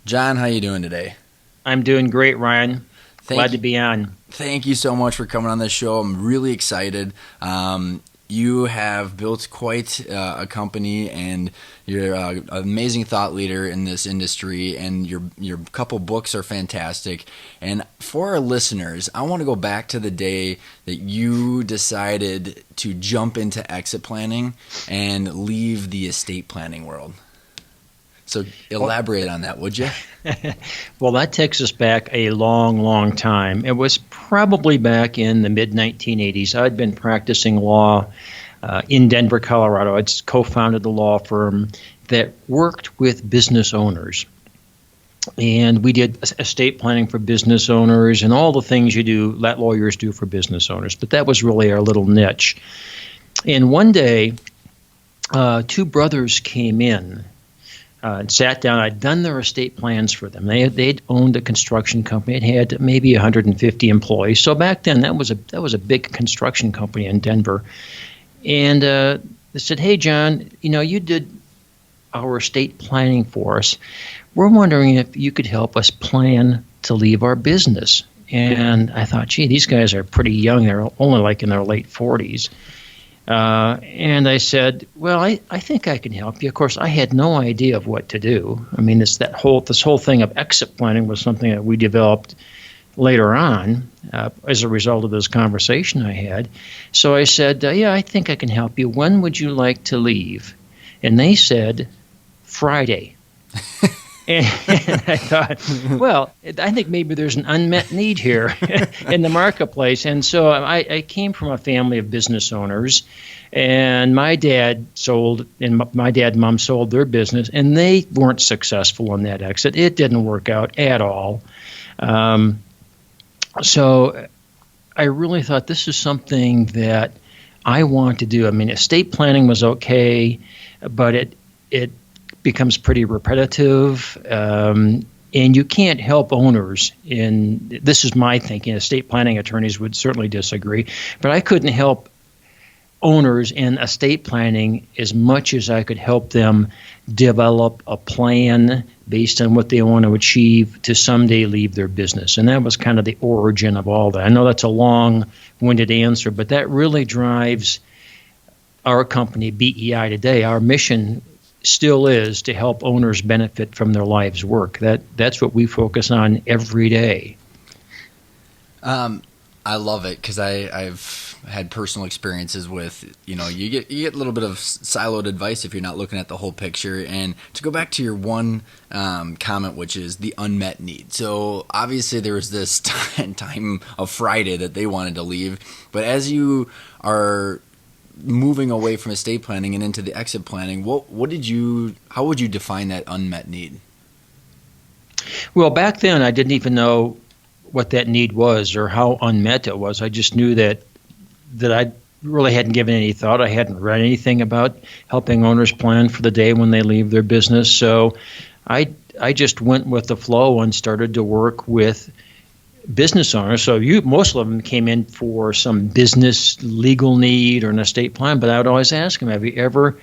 John, how you doing today? I'm doing great, Ryan. Thank Glad to you, be on. thank you so much for coming on this show. I'm really excited. You have built quite a company, and you're an amazing thought leader in this industry. And your couple books are fantastic. And for our listeners, I want to go back to the day that you decided to jump into exit planning and leave the estate planning world. So elaborate on that, would you? Well, that takes us back a long, long time. It was probably back in the mid 1980s. I'd been practicing law in Denver, Colorado. I'd co-founded the law firm that worked with business owners. And we did estate planning for business owners and all the things you do, that lawyers do for business owners. But that was really our little niche. And one day, two brothers came in and sat down. I'd done their estate plans for them. They'd owned a construction company. It had maybe 150 employees. So back then, that was a big construction company in Denver. And they said, "Hey, John, you did our estate planning for us. We're wondering if you could help us plan to leave our business." And I thought, gee, these guys are pretty young. They're only like in their late 40s. And I said, well, I think I can help you. Of course, I had no idea of what to do. I mean, this whole thing of exit planning was something that we developed later on as a result of this conversation I had. So I said, yeah, I think I can help you. When would you like to leave? And they said, Friday. And I thought, well, I think maybe there's an unmet need here in the marketplace. And so I came from a family of business owners, and my dad and mom sold their business, and they weren't successful in that exit. It didn't work out at all. So I really thought this is something that I want to do. I mean, estate planning was okay, but it becomes pretty repetitive, and you can't help owners this is my thinking. Estate planning attorneys would certainly disagree, but I couldn't help owners in estate planning as much as I could help them develop a plan based on what they want to achieve to someday leave their business. And that was kind of the origin of all that. I know that's a long-winded answer, but that really drives our company, BEI, today. Our mission still is to help owners benefit from their life's work. That's what we focus on every day. I love it because I've had personal experiences with, you get a little bit of siloed advice if you're not looking at the whole picture. And to go back to your one comment, which is the unmet need. So obviously there was this time of Friday that they wanted to leave, but as you are moving away from estate planning and into the exit planning, how would you define that unmet need? Well, back then I didn't even know what that need was or how unmet it was. I just knew that I really hadn't given any thought. I hadn't read anything about helping owners plan for the day when they leave their business. So I just went with the flow and started to work with business owners. So most of them came in for some business legal need or an estate plan, but I would always ask them, have you ever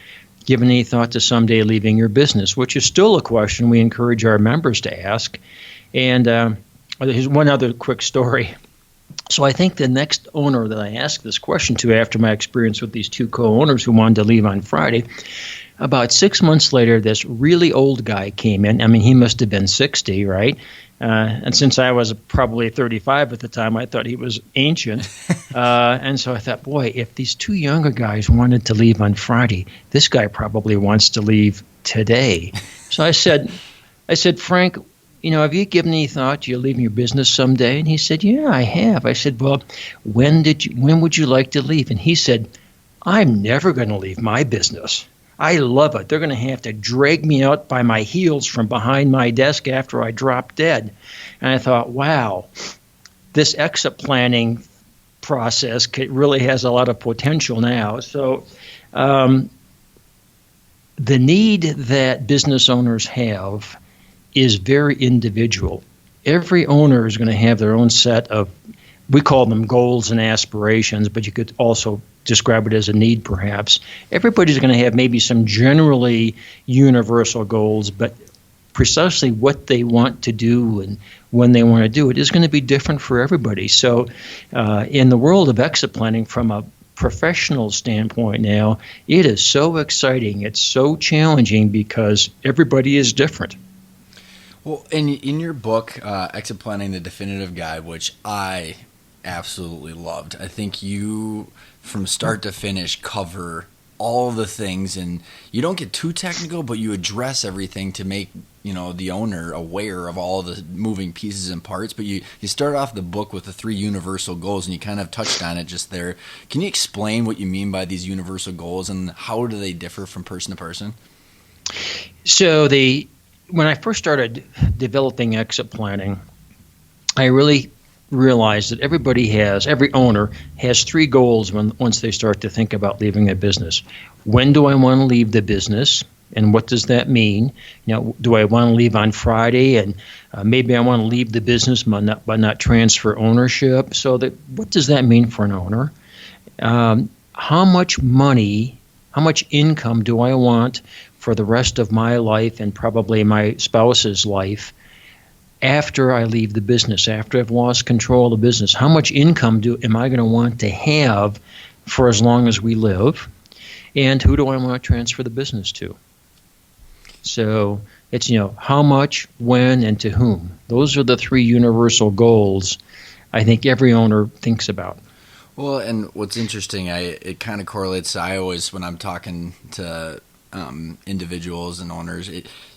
given any thought to someday leaving your business? Which is still a question we encourage our members to ask. And here's one other quick story. So I think the next owner that I asked this question to, after my experience with these two co-owners who wanted to leave on Friday, about 6 months later, this really old guy came in. I mean, he must have been 60, right? And since I was probably 35 at the time, I thought he was ancient. And so I thought, boy, if these two younger guys wanted to leave on Friday, this guy probably wants to leave today. So I said, Frank, have you given any thought to you leaving your business someday? And he said, yeah, I have. I said, well, when would you like to leave? And he said, I'm never going to leave my business. I love it. They're going to have to drag me out by my heels from behind my desk after I drop dead. And I thought, wow, this exit planning process really has a lot of potential now. So the need that business owners have is very individual. Every owner is going to have their own set of, we call them goals and aspirations, but you could also describe it as a need perhaps. Everybody's going to have maybe some generally universal goals, but precisely what they want to do and when they want to do it is going to be different for everybody. So in the world of exit planning, from a professional standpoint now, it is so exciting. It's so challenging because everybody is different. Well, in your book, Exit Planning, The Definitive Guide, which I absolutely loved, I think you, from start to finish, cover all the things, and you don't get too technical, but you address everything to make the owner aware of all the moving pieces and parts. But you start off the book with the 3 universal goals, and you kind of touched on it just there. Can you explain what you mean by these universal goals, and how do they differ from person to person? So when I first started developing exit planning, I really realized that every owner has 3 goals once they start to think about leaving a business. When do I want to leave the business, and what does that mean? Do I want to leave on Friday, and maybe I want to leave the business but not transfer ownership? So what does that mean for an owner? How much money, how much income do I want for the rest of my life and probably my spouse's life after I leave the business, after I've lost control of the business? How much income am I going to want to have for as long as we live? And who do I want to transfer the business to? So it's, how much, when, and to whom. Those are the 3 universal goals I think every owner thinks about. Well, and what's interesting, it kind of correlates. I always, when I'm talking to individuals and owners,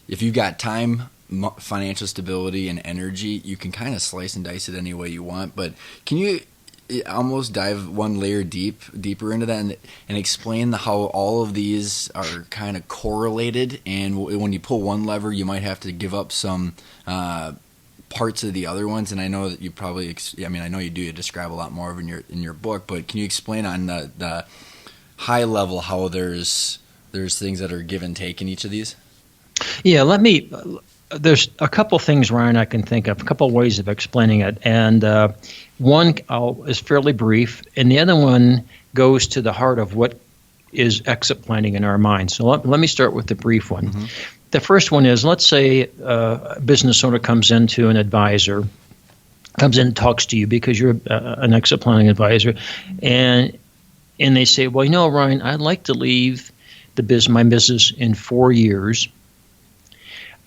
if you've got time, financial stability, and energy, you can kind of slice and dice it any way you want. But can you almost dive one layer deeper into that and explain how all of these are kind of correlated, and when you pull one lever, you might have to give up some parts of the other ones? And I know that you probably, I know you do, you describe a lot more of in your book, but can you explain on the high level how there's things that are give and take in each of these? Yeah, there's a couple things, Ryan, I can think of, a couple ways of explaining it. And one is fairly brief, and the other one goes to the heart of what is exit planning in our minds. So let me start with the brief one. Mm-hmm. The first one is, let's say a business owner comes into an advisor, comes in and talks to you because you're an exit planning advisor, and they say, well, Ryan, I'd like to leave my business in 4 years.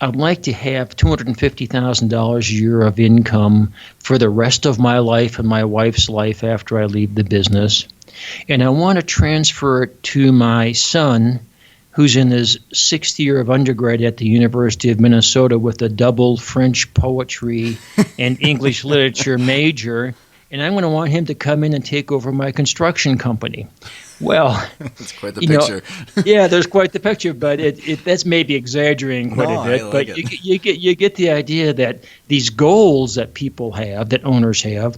I'd like to have $250,000 a year of income for the rest of my life and my wife's life after I leave the business. And I want to transfer it to my son, who's in his 6th year of undergrad at the University of Minnesota with a double French poetry and English literature major. And I'm going to want him to come in and take over my construction company. Well, that's quite the picture. Yeah, there's quite the picture, but that's maybe exaggerating quite a bit. But you get the idea that these goals that people have, that owners have,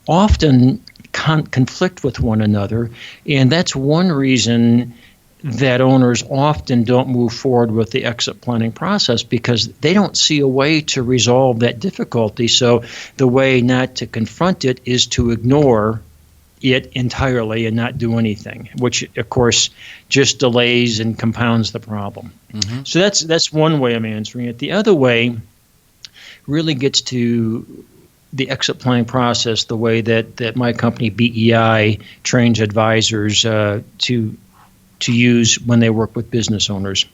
often conflict with one another, and that's one reason that owners often don't move forward with the exit planning process, because they don't see a way to resolve that difficulty. So the way not to confront it is to ignore it entirely and not do anything, which of course just delays and compounds the problem. Mm-hmm. So that's one way I'm answering it. The other way really gets to the exit planning process, the way that my company BEI trains advisors to use when they work with business owners.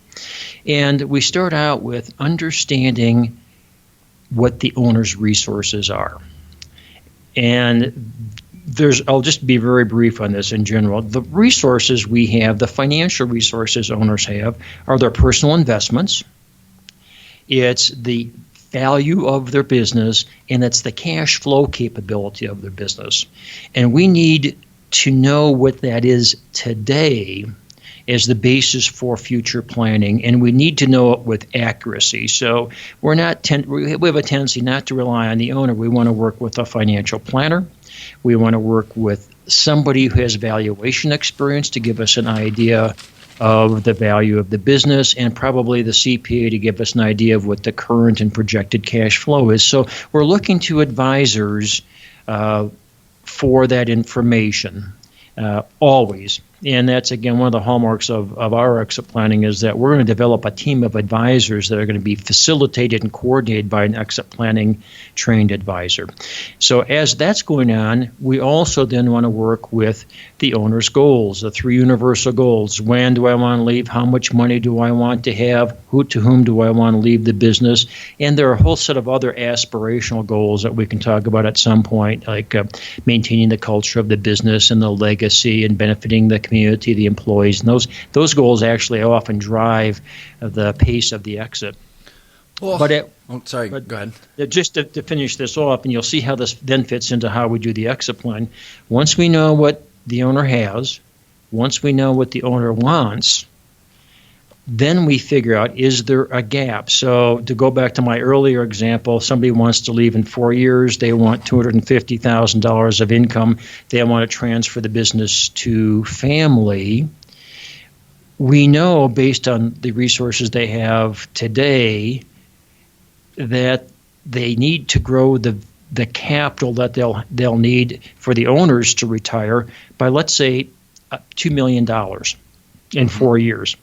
And we start out with understanding what the owner's resources are. And I'll just be very brief on this in general. The resources we have, the financial resources owners have, are their personal investments. It's the value of their business, and it's the cash flow capability of their business. And we need to know what that is today as the basis for future planning, and we need to know it with accuracy. So we have a tendency not to rely on the owner. We want to work with a financial planner. We want to work with somebody who has valuation experience to give us an idea of the value of the business, and probably the CPA to give us an idea of what the current and projected cash flow is. So we're looking to advisors for that information always. And that's, again, one of the hallmarks of our exit planning is that we're going to develop a team of advisors that are going to be facilitated and coordinated by an exit planning trained advisor. So as that's going on, we also then want to work with the owner's goals, the 3 universal goals. When do I want to leave? How much money do I want to have? To whom do I want to leave the business? And there are a whole set of other aspirational goals that we can talk about at some point, like maintaining the culture of the business and the legacy and benefiting the community, the employees. And those goals actually often drive the pace of the exit. Well, go ahead. Just to finish this off, and you'll see how this then fits into how we do the exit plan. Once we know what the owner has, once we know what the owner wants, then we figure out, is there a gap? So to go back to my earlier example, somebody wants to leave in 4 years. They want $250,000 of income. They want to transfer the business to family. We know, based on the resources they have today, that they need to grow the capital that they'll need for the owners to retire by, let's say, $2 million in 4 years.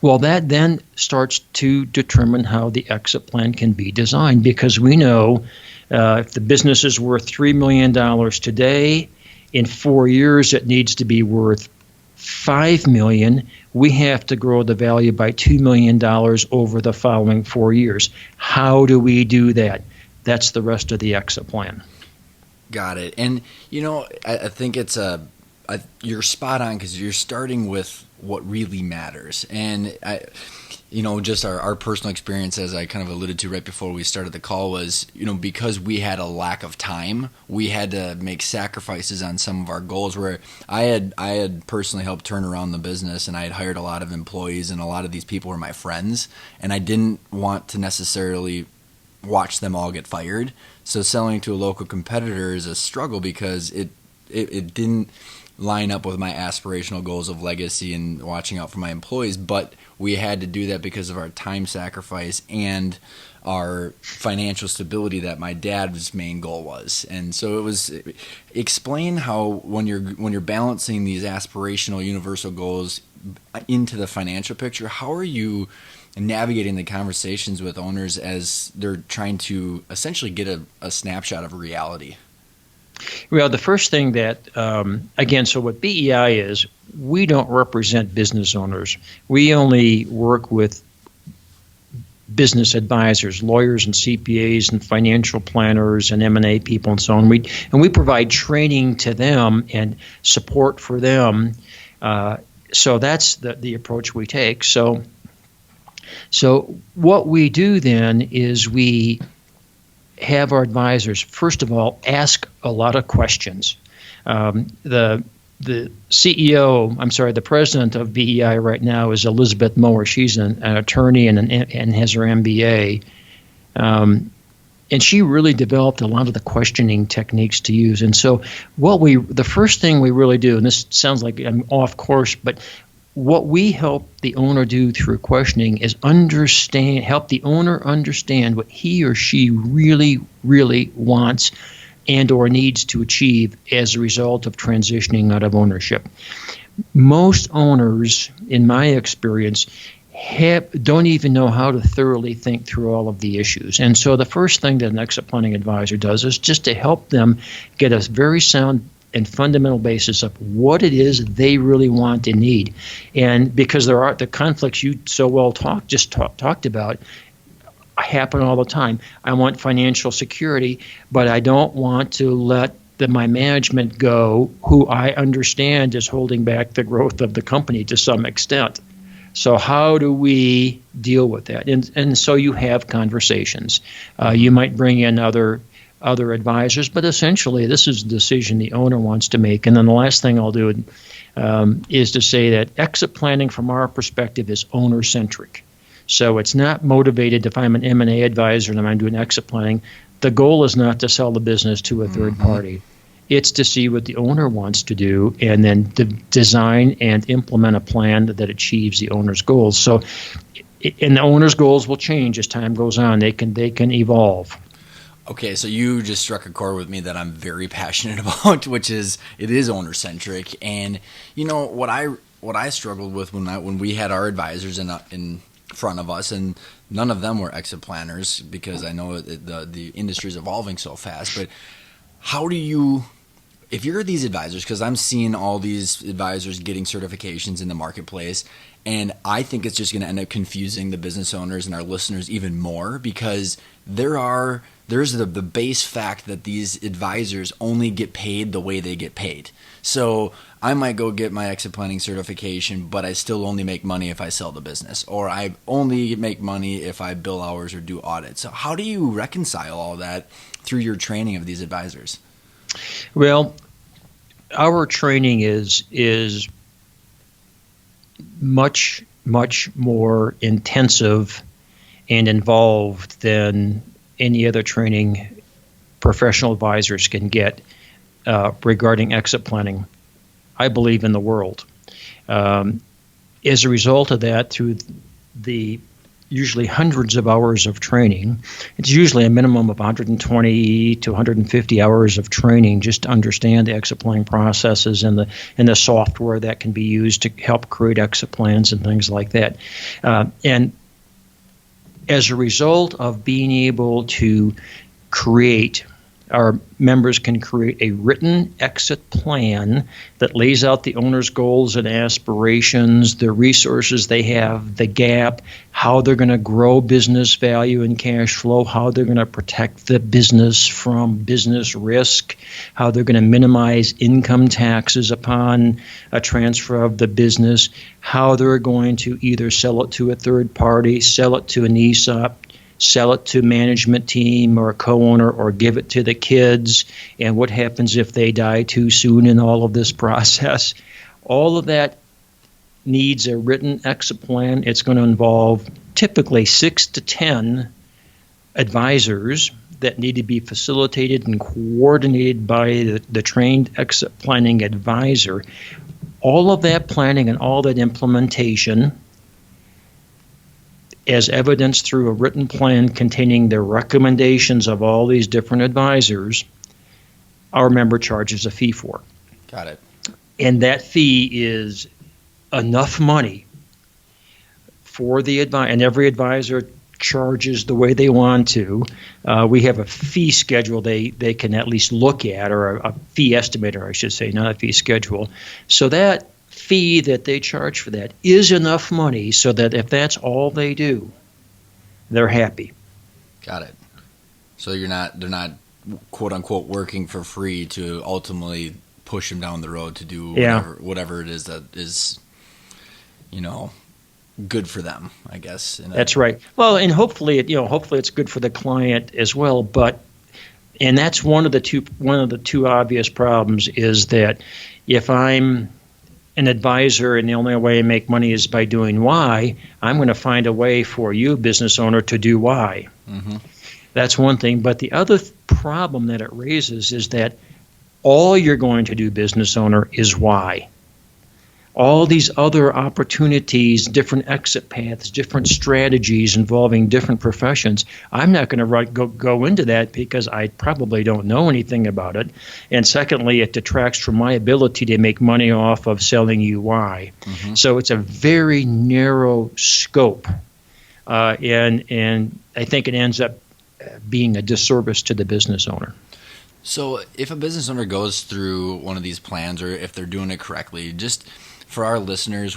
Well, that then starts to determine how the exit plan can be designed, because we know if the business is worth $3 million today, in 4 years it needs to be worth $5 million. We have to grow the value by $2 million over the following 4 years. How do we do that? That's the rest of the exit plan. Got it. And, I think you're spot on, because you're starting with what really matters. And just our personal experience, as I kind of alluded to right before we started the call, was, because we had a lack of time, we had to make sacrifices on some of our goals, where I had personally helped turn around the business, and I had hired a lot of employees, and a lot of these people were my friends, and I didn't want to necessarily watch them all get fired. So selling to a local competitor is a struggle, because it didn't line up with my aspirational goals of legacy and watching out for my employees, but we had to do that because of our time sacrifice and our financial stability that my dad's main goal was. And so it was, explain how when you're balancing these aspirational universal goals into the financial picture, how are you navigating the conversations with owners as they're trying to essentially get a snapshot of reality? Well, the first thing that, again, so what BEI is, we don't represent business owners. We only work with business advisors, lawyers and CPAs and financial planners and M&A people and so on. We provide training to them and support for them. So that's the approach we take. So what we do then is we have our advisors, first of all, ask a lot of questions. The president of BEI right now is Elizabeth Mower. She's an attorney and has her MBA. And she really developed a lot of the questioning techniques to use. And so the first thing we really do, and this sounds like I'm off course, but what we help the owner do through questioning is help the owner understand what he or she really, really wants and or needs to achieve as a result of transitioning out of ownership. Most owners, in my experience, don't even know how to thoroughly think through all of the issues. And so the first thing that an exit planning advisor does is just to help them get a very sound and fundamental basis of what it is they really want and need. And because there are the conflicts you so well talked about happen all the time. I want financial security, but I don't want to let my management go, who I understand is holding back the growth of the company to some extent. So how do we deal with that? And so you have conversations. You might bring in other advisors, but essentially this is a decision the owner wants to make. And then the last thing I'll do is to say that exit planning from our perspective is owner-centric. So it's not motivated if I'm an M&A advisor and I'm doing exit planning. The goal is not to sell the business to a third party. It's to see what the owner wants to do and then design and implement a plan that achieves the owner's goals. And the owner's goals will change as time goes on. They can evolve. Okay, so you just struck a chord with me that I'm very passionate about, which is it is owner centric. And you know what I struggled with when we had our advisors in front of us, and none of them were exit planners because I know the industry is evolving so fast. But how do you, if you're these advisors, because I'm seeing all these advisors getting certifications in the marketplace, and I think it's just going to end up confusing the business owners and our listeners even more because there's the base fact that these advisors only get paid the way they get paid. So I might go get my exit planning certification, but I still only make money if I sell the business, or I only make money if I bill hours or do audits. So how do you reconcile all that through your training of these advisors? Well, our training is much more intensive and involved than any other training professional advisors can get regarding exit planning, I believe, in the world. As a result of that, through the usually hundreds of hours of training, it's usually a minimum of 120 to 150 hours of training just to understand the exit planning processes and the software that can be used to help create exit plans and things like that. And as a result of being able to create, our members can create a written exit plan that lays out the owner's goals and aspirations, the resources they have, the gap, how they're going to grow business value and cash flow, how they're going to protect the business from business risk, how they're going to minimize income taxes upon a transfer of the business, how they're going to either sell it to a third party, sell it to an ESOP, sell it to management team or a co-owner, or give it to the kids, and what happens if they die too soon in all of this process. All of that needs a written exit plan. It's going to involve typically 6 to 10 advisors that need to be facilitated and coordinated by the trained exit planning advisor. All of that planning and all that implementation, as evidenced through a written plan containing the recommendations of all these different advisors, our member charges a fee for. Got it. And that fee is enough money for the advisor, and every advisor charges the way they want to. We have a fee schedule they can at least look at, or a fee estimator, I should say, not a fee schedule. So that fee that they charge for that is enough money so that if that's all they do, they're happy. Got it. So they're not quote unquote working for free to ultimately push them down the road to do whatever it is that is, good for them, I guess. That's right. Well, and hopefully it's good for the client as well. And that's one of the two obvious problems is that if I'm an advisor and the only way I make money is by doing Y, I'm going to find a way for you, business owner, to do Y. Mm-hmm. That's one thing. But the other problem that it raises is that all you're going to do, business owner, is Y. All these other opportunities, different exit paths, different strategies involving different professions, I'm not going to go into that because I probably don't know anything about it. And secondly, it detracts from my ability to make money off of selling UI. Mm-hmm. So it's a very narrow scope. And I think it ends up being a disservice to the business owner. So if a business owner goes through one of these plans, or if they're doing it correctly, just for our listeners,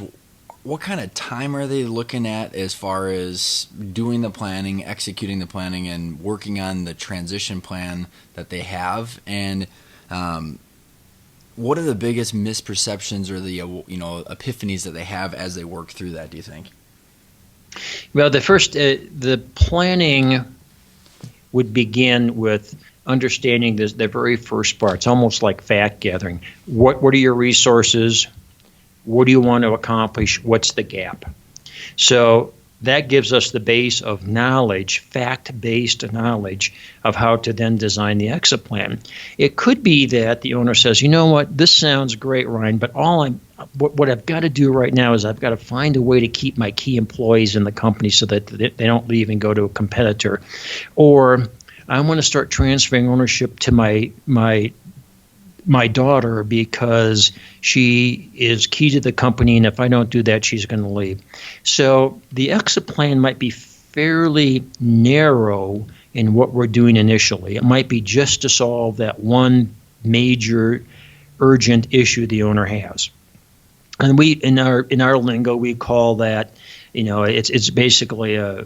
what kind of time are they looking at as far as doing the planning, executing the planning, and working on the transition plan that they have? And what are the biggest misperceptions or the epiphanies that they have as they work through that, do you think? Well, the planning would begin with understanding the very first part. It's almost like fact gathering. What are your resources? What do you want to accomplish? What's the gap? So that gives us the base of knowledge, fact-based knowledge of how to then design the exit plan. It could be that the owner says, you know what, this sounds great, Ryan, but what I've got to do right now is I've got to find a way to keep my key employees in the company so that they don't leave and go to a competitor. Or I want to start transferring ownership to my daughter because she is key to the company, and if I don't do that, she's going to leave. So the exit plan might be fairly narrow in what we're doing initially. It might be just to solve that one major urgent issue the owner has. And we in our lingo we call that, it's basically a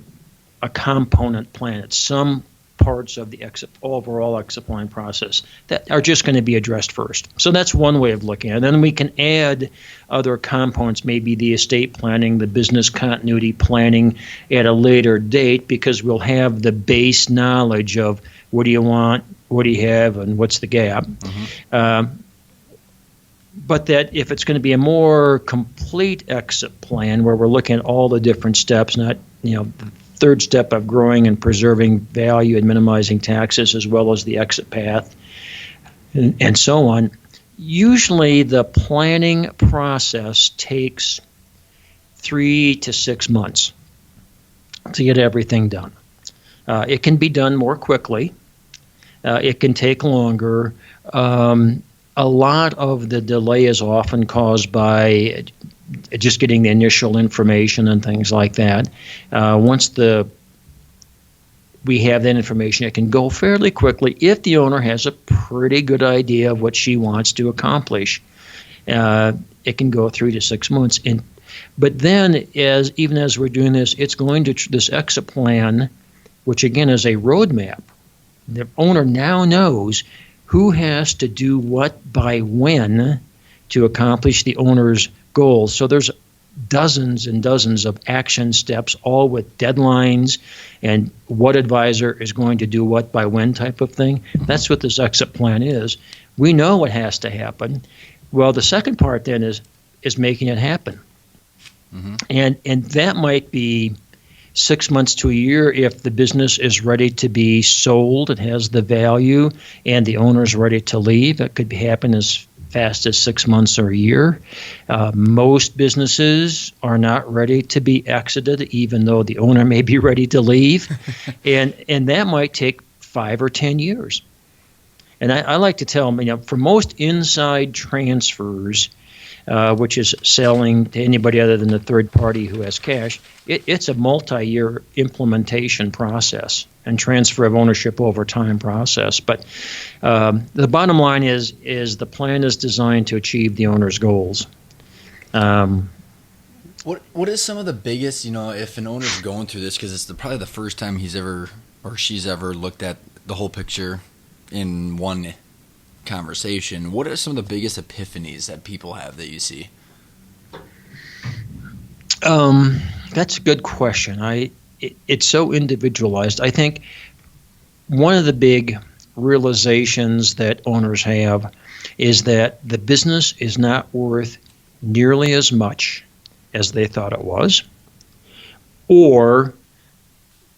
component plan. It's some parts of the overall exit plan process that are just going to be addressed first. So that's one way of looking at it. Then we can add other components, maybe the estate planning, the business continuity planning at a later date, because we'll have the base knowledge of what do you want, what do you have, and what's the gap. But that if it's going to be a more complete exit plan where we're looking at all the different steps, not, the third step of growing and preserving value and minimizing taxes, as well as the exit path and so on, usually the planning process takes 3 to 6 months to get everything done. It can be done more quickly. It can take longer. A lot of the delay is often caused by just getting the initial information and things like that. Once we have that information, it can go fairly quickly if the owner has a pretty good idea of what she wants to accomplish. It can go 3 to 6 months. But then, even as we're doing this, it's going to this exit plan, which again is a roadmap. The owner now knows who has to do what by when to accomplish the owner's goals. So there's dozens and dozens of action steps, all with deadlines and what advisor is going to do what by when type of thing. That's what this exit plan is. We know what has to happen. Well, the second part then is making it happen. And that might be 6 months to a year if the business is ready to be sold, it has the value, and the owner is ready to leave. It could happen as fast as 6 months or a year. Most businesses are not ready to be exited, even though the owner may be ready to leave, and that might take 5 or 10 years. And I like to tell them, for most inside transfers, which is selling to anybody other than the third party who has cash, it's a multi-year implementation process and transfer of ownership over time process. But the bottom line is the plan is designed to achieve the owner's goals. What is some of the biggest, if an owner's going through this, because it's probably the first time he's ever or she's ever looked at the whole picture in one conversation, what are some of the biggest epiphanies that people have that you see? That's a good question. It's so individualized. I think one of the big realizations that owners have is that the business is not worth nearly as much as they thought it was, or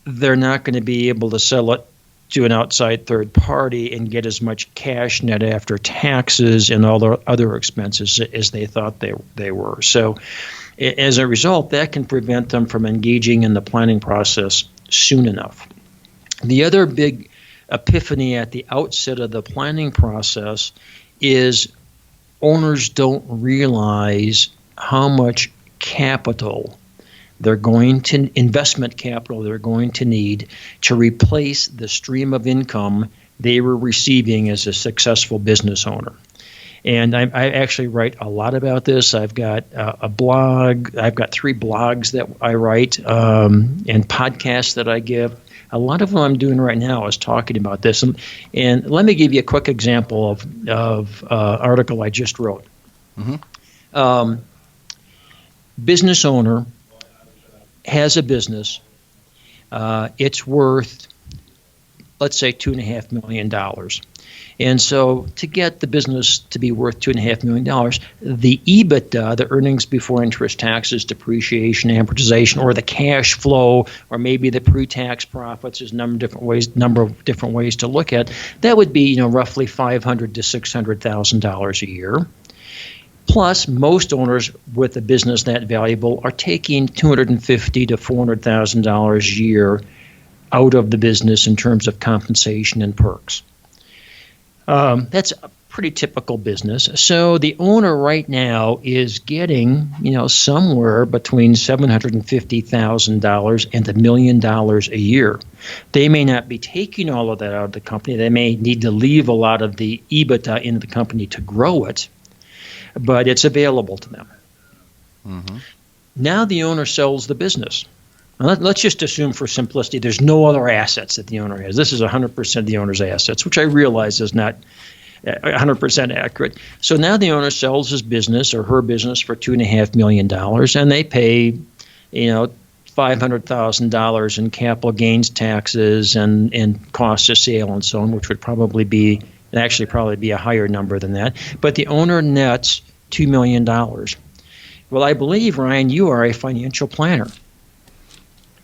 they're not going to be able to sell it to an outside third party and get as much cash net after taxes and all the other expenses as they thought they were. So as a result, that can prevent them from engaging in the planning process soon enough. The other big epiphany at the outset of the planning process is owners don't realize how much capital investment capital they're going to need to replace the stream of income they were receiving as a successful business owner. And I actually write a lot about this. I've got a blog. I've got 3 blogs that I write and podcasts that I give. A lot of what I'm doing right now is talking about this. And let me give you a quick example of article I just wrote. Business owner has a business. It's worth, let's say, $2.5 million. And so to get the business to be worth $2.5 million, the EBITDA, the earnings before interest, taxes, depreciation, amortization, or the cash flow, or maybe the pre-tax profits, there's a number of different ways to look at, that would be roughly $500,000 to $600,000 a year. Plus, most owners with a business that valuable are taking $250,000 to $400,000 a year out of the business in terms of compensation and perks. That's a pretty typical business. So the owner right now is getting, somewhere between $750,000 and $1 million a year. They may not be taking all of that out of the company. They may need to leave a lot of the EBITDA into the company to grow it, but it's available to them. Mm-hmm. Now the owner sells the business. Let's just assume for simplicity there's no other assets that the owner has. This is 100% of the owner's assets, which I realize is not 100% accurate. So now the owner sells his business or her business for $2.5 million, and they pay, $500,000 in capital gains taxes and costs of sale and so on, which would probably be a higher number than that. But the owner nets $2 million. Well, I believe, Ryan, you are a financial planner.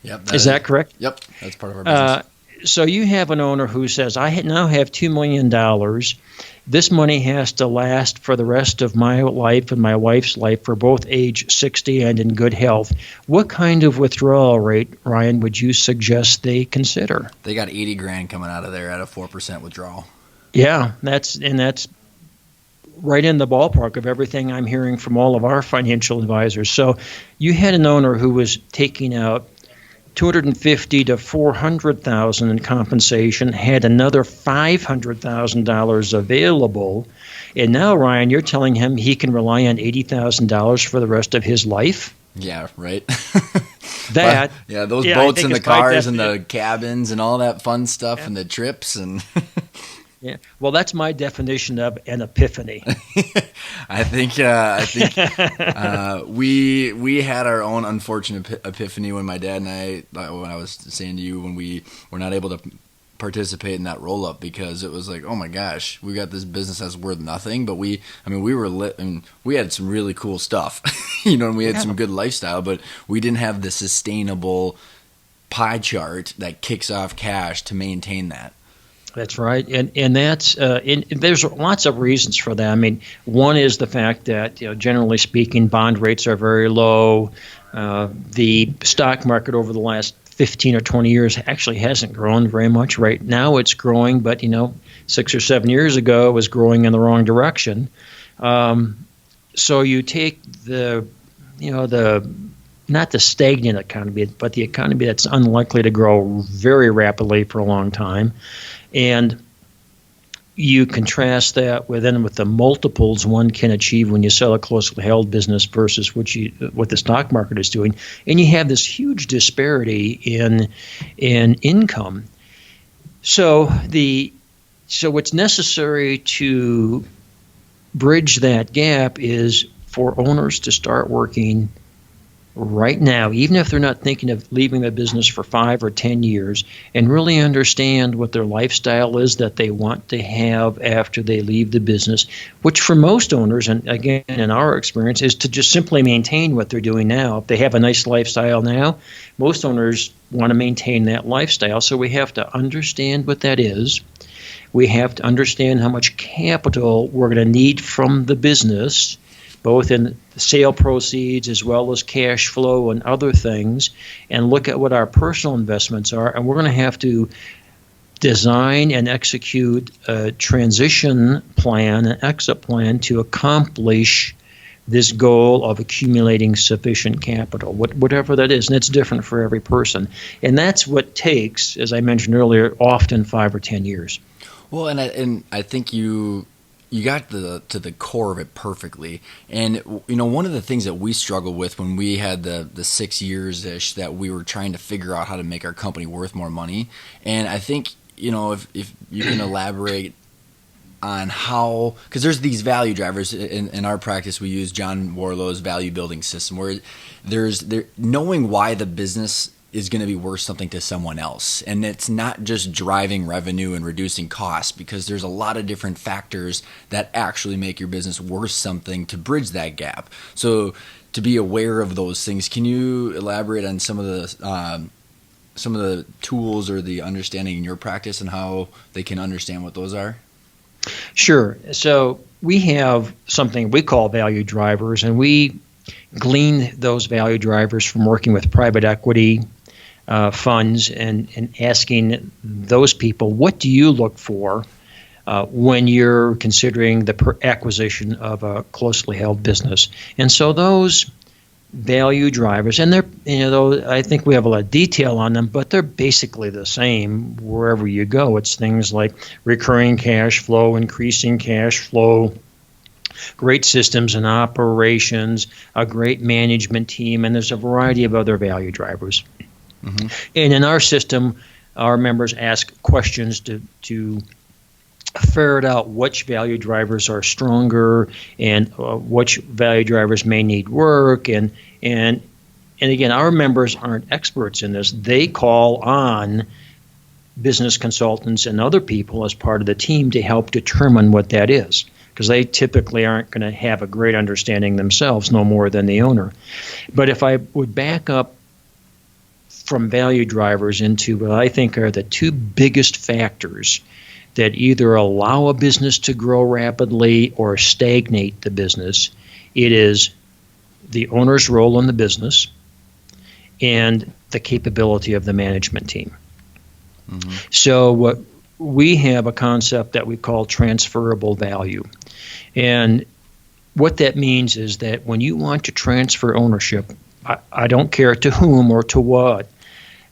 Yep. Is that correct? Yep. That's part of our business. So you have an owner who says, I now have $2 million. This money has to last for the rest of my life and my wife's life for both age 60 and in good health. What kind of withdrawal rate, Ryan, would you suggest they consider? They got $80,000 coming out of there at a 4% withdrawal. Yeah, that's right in the ballpark of everything I'm hearing from all of our financial advisors. So you had an owner who was taking out $250,000 to $400,000 in compensation, had another $500,000 available, and now, Ryan, you're telling him he can rely on $80,000 for the rest of his life? Yeah, right. Those boats and the cars and the cabins and all that fun stuff and the trips and. Yeah, well, that's my definition of an epiphany. I think we had our own unfortunate epiphany when my dad and I, when I was saying to you, when we were not able to participate in that roll up because it was like, oh my gosh, we got this business that's worth nothing, but we were lit and we had some really cool stuff, and we had some good lifestyle, but we didn't have the sustainable pie chart that kicks off cash to maintain that. That's right, and that's and there's lots of reasons for that. I mean, one is the fact that generally speaking, bond rates are very low. The stock market over the last 15 or 20 years actually hasn't grown very much. Right now, it's growing, but 6 or 7 years ago, it was growing in the wrong direction. So you take the not the stagnant economy, but the economy that's unlikely to grow very rapidly for a long time. And you contrast that with the multiples one can achieve when you sell a closely held business versus what the stock market is doing, and you have this huge disparity in income. So what's necessary to bridge that gap is for owners to start working right now, even if they're not thinking of leaving the business for 5 or 10 years, and really understand what their lifestyle is that they want to have after they leave the business, which for most owners, and again, in our experience, is to just simply maintain what they're doing now. If they have a nice lifestyle now, most owners want to maintain that lifestyle. So we have to understand what that is. We have to understand how much capital we're going to need from the business, both in sale proceeds as well as cash flow and other things, and look at what our personal investments are. And we're going to have to design and execute a transition plan, an exit plan to accomplish this goal of accumulating sufficient capital, whatever that is. And it's different for every person. And that's what takes, as I mentioned earlier, often 5 or 10 years. Well, and I think you got to the core of it perfectly. And, one of the things that we struggled with when we had the 6 years-ish that we were trying to figure out how to make our company worth more money. And I think, if you can elaborate on how, because there's these value drivers in our practice. We use John Warlow's value building system, where there's knowing why the business is going to be worth something to someone else. And it's not just driving revenue and reducing costs, because there's a lot of different factors that actually make your business worth something to bridge that gap. So to be aware of those things, can you elaborate on some of the tools or the understanding in your practice and how they can understand what those are? Sure. So we have something we call value drivers, and we glean those value drivers from working with private equity, funds and asking those people, what do you look for when you're considering the acquisition of a closely held business? And so those value drivers, and I think we have a lot of detail on them, but they're basically the same wherever you go. It's things like recurring cash flow, increasing cash flow, great systems and operations, a great management team, and there's a variety of other value drivers. Mm-hmm. And in our system, our members ask questions to ferret out which value drivers are stronger and which value drivers may need work. And again, our members aren't experts in this. They call on business consultants and other people as part of the team to help determine what that is, because they typically aren't going to have a great understanding themselves, no more than the owner. But if I would back up from value drivers into what I think are the two biggest factors that either allow a business to grow rapidly or stagnate the business, it is the owner's role in the business and the capability of the management team. Mm-hmm. So what we have a concept that we call transferable value. And what that means is that when you want to transfer ownership, I don't care to whom or to what,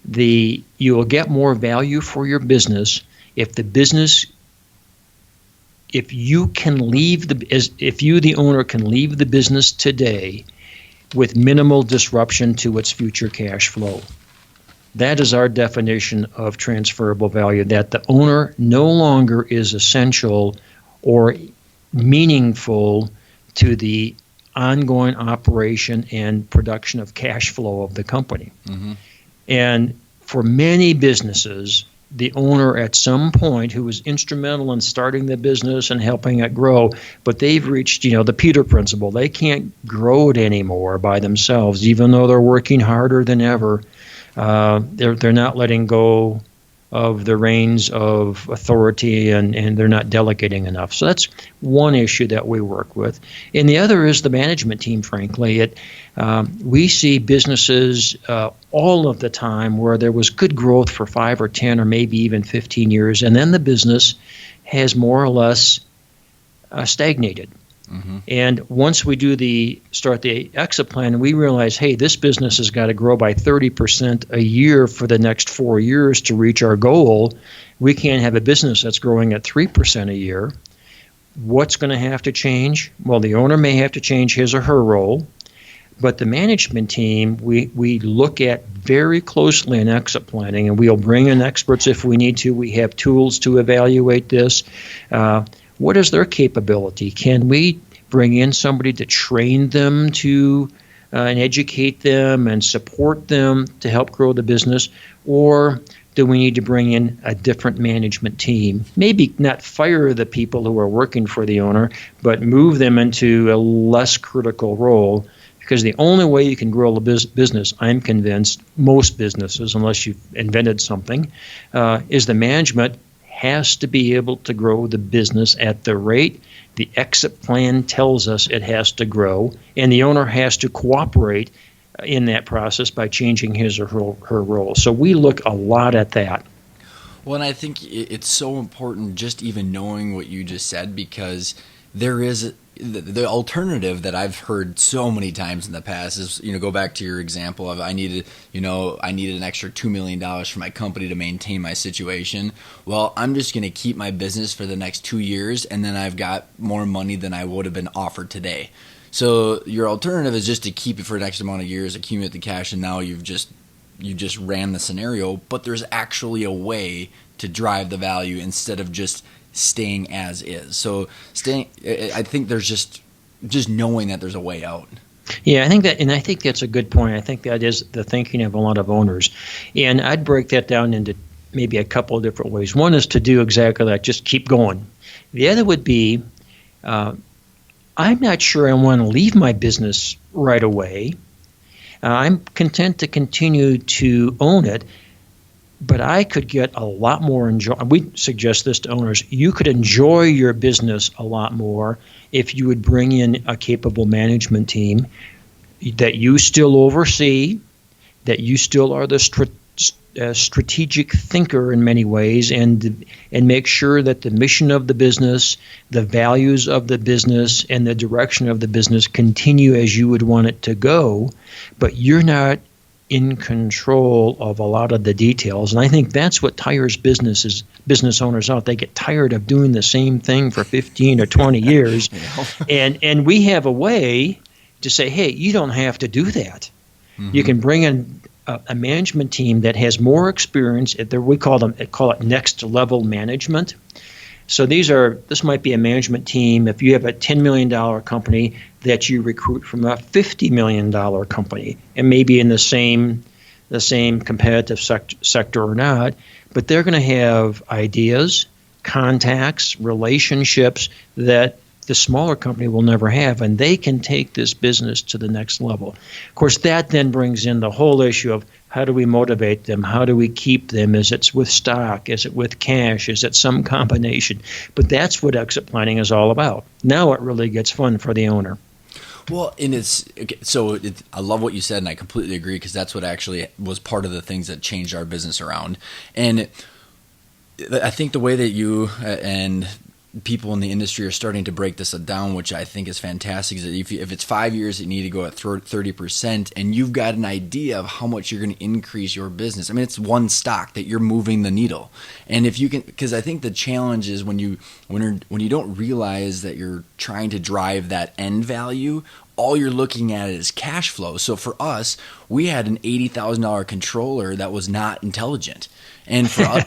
you will get more value for your business if you, the owner, can leave the business today with minimal disruption to its future cash flow. That is our definition of transferable value, that the owner no longer is essential or meaningful to the ongoing operation and production of cash flow of the company. Mm-hmm. And for many businesses, the owner at some point who was instrumental in starting the business and helping it grow, but they've reached, the Peter principle. They can't grow it anymore by themselves, even though they're working harder than ever. They're not letting go of the reins of authority, and they're not delegating enough. So that's one issue that we work with. And the other is the management team, frankly. We see businesses all of the time where there was good growth for 5 or 10 or maybe even 15 years, and then the business has more or less stagnated. Mm-hmm. And once we start the exit plan, we realize, hey, this business has got to grow by 30% a year for the next 4 years to reach our goal. We can't have a business that's growing at 3% a year. What's going to have to change? Well, the owner may have to change his or her role, but the management team, we look at very closely in exit planning, and we'll bring in experts if we need to. We have tools to evaluate this. What is their capability? Can we bring in somebody to train them to and educate them and support them to help grow the business? Or do we need to bring in a different management team? Maybe not fire the people who are working for the owner, but move them into a less critical role. Because the only way you can grow a business, I'm convinced, most businesses, unless you've invented something, is the management has to be able to grow the business at the rate the exit plan tells us it has to grow, and the owner has to cooperate in that process by changing his or her role. So we look a lot at that. Well, and I think it's so important just even knowing what you just said, because there is the alternative that I've heard so many times in the past is, go back to your example of I needed an extra $2 million for my company to maintain my situation. Well, I'm just going to keep my business for the next 2 years, and then I've got more money than I would have been offered today. So your alternative is just to keep it for an extra amount of years, accumulate the cash, and now you just ran the scenario. But there's actually a way to drive the value instead of just staying as is. So I think there's just knowing that there's a way out. Yeah, I think that's a good point. I think that is the thinking of a lot of owners. And I'd break that down into maybe a couple of different ways. One is to do exactly that, just keep going. The other would be, I'm not sure I want to leave my business right away. I'm content to continue to own it, but I could get a lot more we suggest this to owners. You could enjoy your business a lot more if you would bring in a capable management team that you still oversee, that you still are the a strategic thinker in many ways, and make sure that the mission of the business, the values of the business, and the direction of the business continue as you would want it to go, but you're not in control of a lot of the details. And I think that's what tires business owners out. They get tired of doing the same thing for 15 or 20 years. And we have a way to say, hey, you don't have to do that. Mm-hmm. You can bring in a management team that has more experience. We call it next level management. So this might be a management team. If you have a $10 million company that you recruit from a $50 million company, and maybe in the same competitive sector or not, but they're going to have ideas, contacts, relationships that the smaller company will never have, and they can take this business to the next level. Of course, that then brings in the whole issue of how do we motivate them? How do we keep them? Is it with stock? Is it with cash? Is it some combination? But that's what exit planning is all about. Now it really gets fun for the owner. Well, and I love what you said, and I completely agree, because that's what actually was part of the things that changed our business around. And I think the way that you and people in the industry are starting to break this down, which I think is fantastic, is that if it's 5 years, you need to go at 30%, and you've got an idea of how much you're going to increase your business. I mean, it's one stock that you're moving the needle. And if you can, because I think the challenge is when you don't realize that you're trying to drive that end value, all you're looking at is cash flow. So for us, we had an $80,000 controller that was not intelligent, and I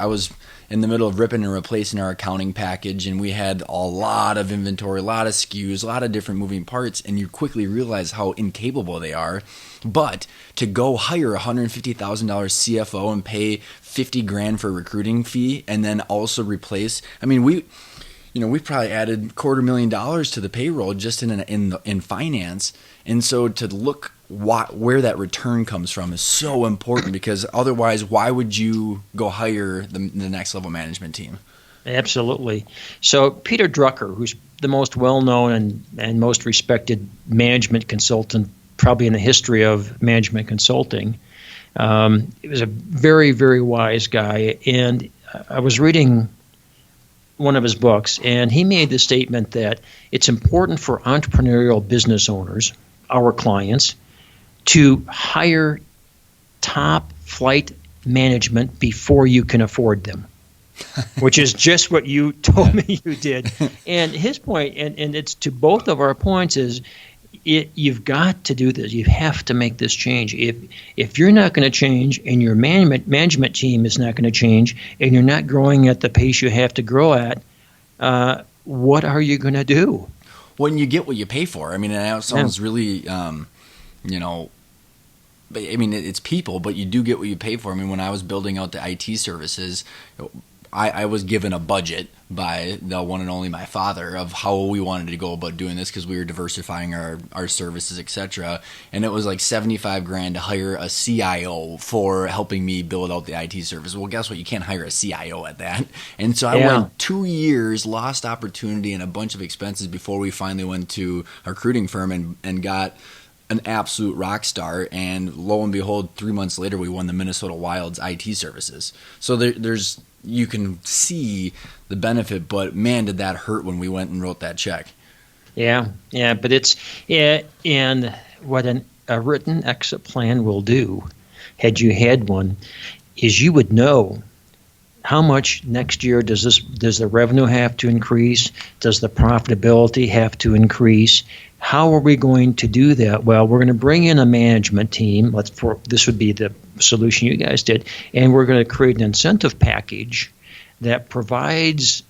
was in the middle of ripping and replacing our accounting package, and we had a lot of inventory, a lot of SKUs, a lot of different moving parts, and you quickly realize how incapable they are. But to go hire a $150,000 CFO and pay $50,000 for a recruiting fee, and then also replace, I mean, we probably added $250,000 to the payroll just in finance, and so to look where that return comes from is so important, because otherwise, why would you go hire the next level management team? Absolutely. So Peter Drucker, who's the most well-known and most respected management consultant probably in the history of management consulting, he was a very, very wise guy. And I was reading one of his books, and he made the statement that it's important for entrepreneurial business owners, our clients, to hire top flight management before you can afford them, which is just what you told me you did. And his point, and it's to both of our points, is you've got to do this. You have to make this change. If you're not going to change, and your management team is not going to change, and you're not growing at the pace you have to grow at, what are you going to do? When you get what you pay for. I mean, I know it sounds really, but I mean, it's people, but you do get what you pay for. I mean, when I was building out the IT services, I was given a budget by the one and only my father of how we wanted to go about doing this, because we were diversifying our services, etc. And it was like $75,000 to hire a CIO for helping me build out the IT service. Well, guess what? You can't hire a CIO at that. And so I went 2 years, lost opportunity and a bunch of expenses before we finally went to a recruiting firm and got an absolute rock star, and lo and behold, 3 months later, we won the Minnesota Wild's IT services. So there's you can see the benefit, but man, did that hurt when we went and wrote that check. Yeah, but and what a written exit plan will do, had you had one, is you would know how much next year does the revenue have to increase? Does the profitability have to increase? How are we going to do that? Well, we're going to bring in a management team. This would be the solution you guys did, and we're going to create an incentive package that provides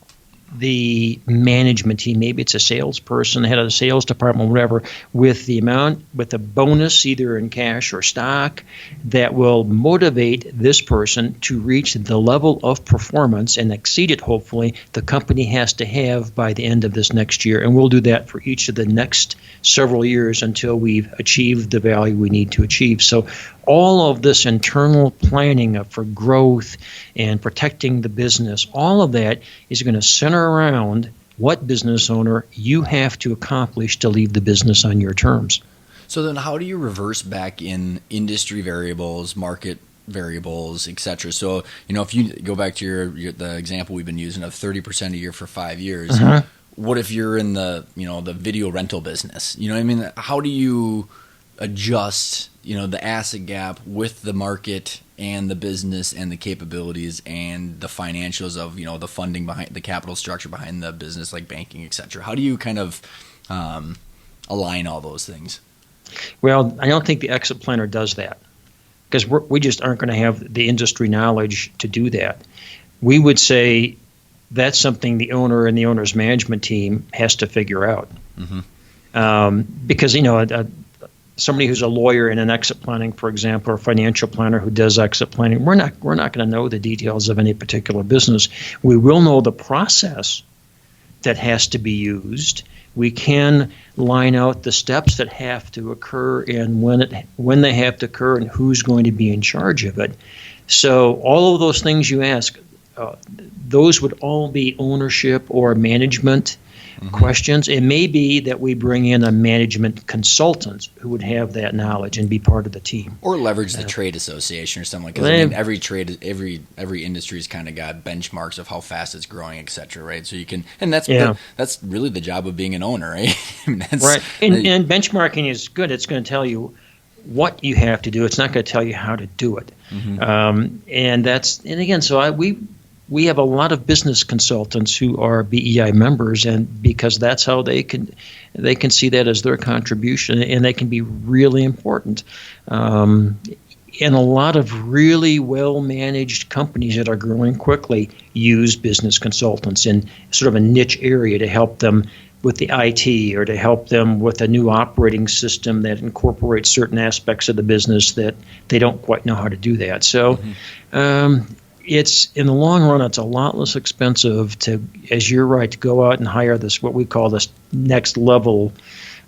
the management team, maybe it's a salesperson, head of the sales department, whatever, with a bonus either in cash or stock that will motivate this person to reach the level of performance and exceed it, hopefully, the company has to have by the end of this next year. And we'll do that for each of the next several years until we've achieved the value we need to achieve. So all of this internal planning for growth and protecting the business, all of that is going to center around what business owner you have to accomplish to leave the business on your terms. So then how do you reverse back in industry variables, market variables, et cetera? So, if you go back to the example we've been using of 30% a year for 5 years, what if you're in the video rental business? You know what I mean? How do you adjust, the asset gap with the market and the business and the capabilities and the financials of, the funding behind the capital structure behind the business, like banking, et cetera? How do you kind of align all those things? Well, I don't think the exit planner does that, because we just aren't going to have the industry knowledge to do that. We would say that's something the owner and the owner's management team has to figure out. Because, somebody who's a lawyer in an exit planning, for example, or a financial planner who does exit planning, we're not going to know the details of any particular business. We will know the process that has to be used. We can line out the steps that have to occur and when they have to occur and who's going to be in charge of it. So all of those things you ask, those would all be ownership or management questions. It may be that we bring in a management consultant who would have that knowledge and be part of the team, or leverage the trade association or something. Because every trade, every industry's kind of got benchmarks of how fast it's growing, et cetera, right? So you can, and that's really the job of being an owner, right? Right. And benchmarking is good. It's going to tell you what you have to do. It's not going to tell you how to do it. We have a lot of business consultants who are BEI members, and because that's how they can see that as their contribution, and they can be really important. And a lot of really well-managed companies that are growing quickly use business consultants in sort of a niche area to help them with the IT or to help them with a new operating system that incorporates certain aspects of the business that they don't quite know how to do that. So it's, in the long run, it's a lot less expensive to, as you're right, to go out and hire this, what we call this next level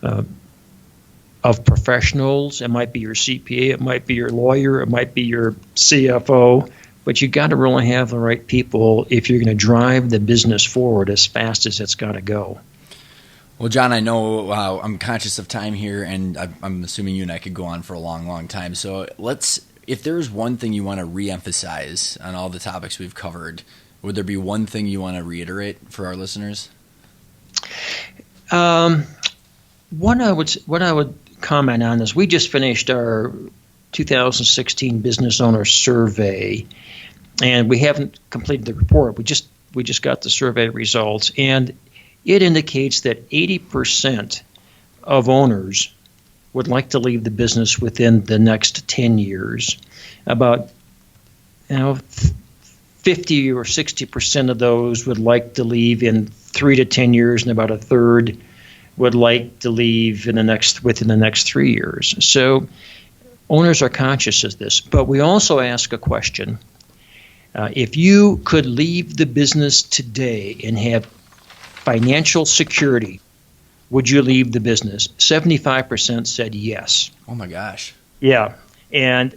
of professionals. It might be your CPA, it might be your lawyer, it might be your CFO, but you got to really have the right people if you're going to drive the business forward as fast as it's got to go. Well, John, I know I'm conscious of time here, and I'm assuming you and I could go on for a long, long time. So if there's one thing you want to reemphasize on all the topics we've covered, would there be one thing you want to reiterate for our listeners? What I would comment on is we just finished our 2016 business owner survey, and we haven't completed the report. We just got the survey results, and it indicates that 80% of owners would like to leave the business within the next 10 years. About 50 or 60% of those would like to leave in 3 to 10 years, and about a third would like to leave within the next 3 years. So owners are conscious of this, but we also ask a question. If you could leave the business today and have financial security, would you leave the business? 75% said yes. Oh my gosh. Yeah, and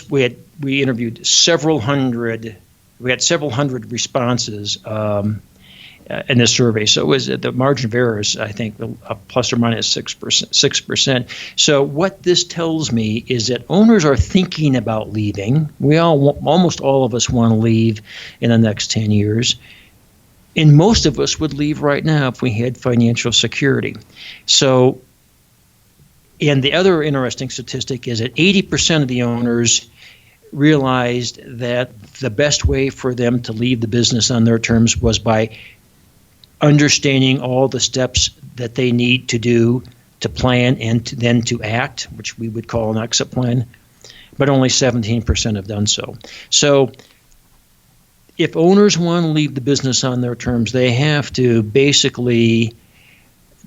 we interviewed several hundred. We had several hundred responses in this survey. So it was the margin of error is, I think, plus or minus 6%. So what this tells me is that owners are thinking about leaving. Almost all of us want to leave in the next 10 years. And most of us would leave right now if we had financial security. So, and the other interesting statistic is that 80% of the owners realized that the best way for them to leave the business on their terms was by understanding all the steps that they need to do to plan and then to act, which we would call an exit plan. But only 17% have done so. So if owners want to leave the business on their terms, they have to basically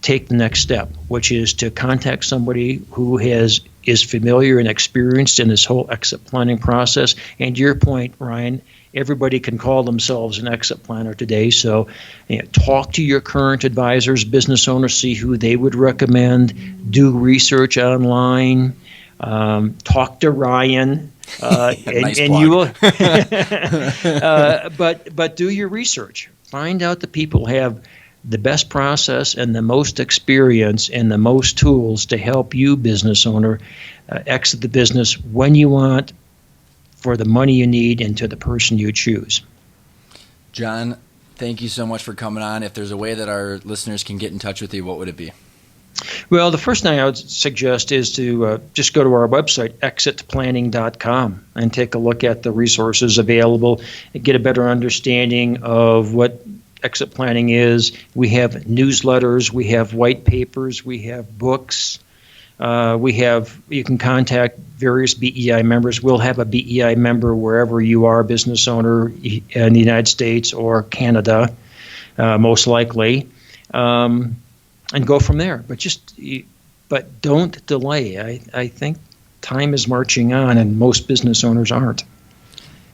take the next step, which is to contact somebody who is familiar and experienced in this whole exit planning process. And to your point, Ryan, everybody can call themselves an exit planner today. So talk to your current advisors, business owners, see who they would recommend, do research online, talk to Ryan. Nice and you will, but do your research. Find out the people who have the best process and the most experience and the most tools to help you, business owner, exit the business when you want, for the money you need, and to the person you choose. John, thank you so much for coming on. If there's a way that our listeners can get in touch with you, what would it be? Well, the first thing I would suggest is to just go to our website, exitplanning.com, and take a look at the resources available and get a better understanding of what exit planning is. We have newsletters, we have white papers, we have books. You can contact various BEI members. We'll have a BEI member wherever you are, business owner in the United States or Canada, most likely. And go from there. But don't delay. I think time is marching on, and most business owners aren't.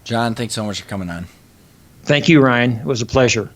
John, thanks so much for coming on. Thank you, Ryan. It was a pleasure.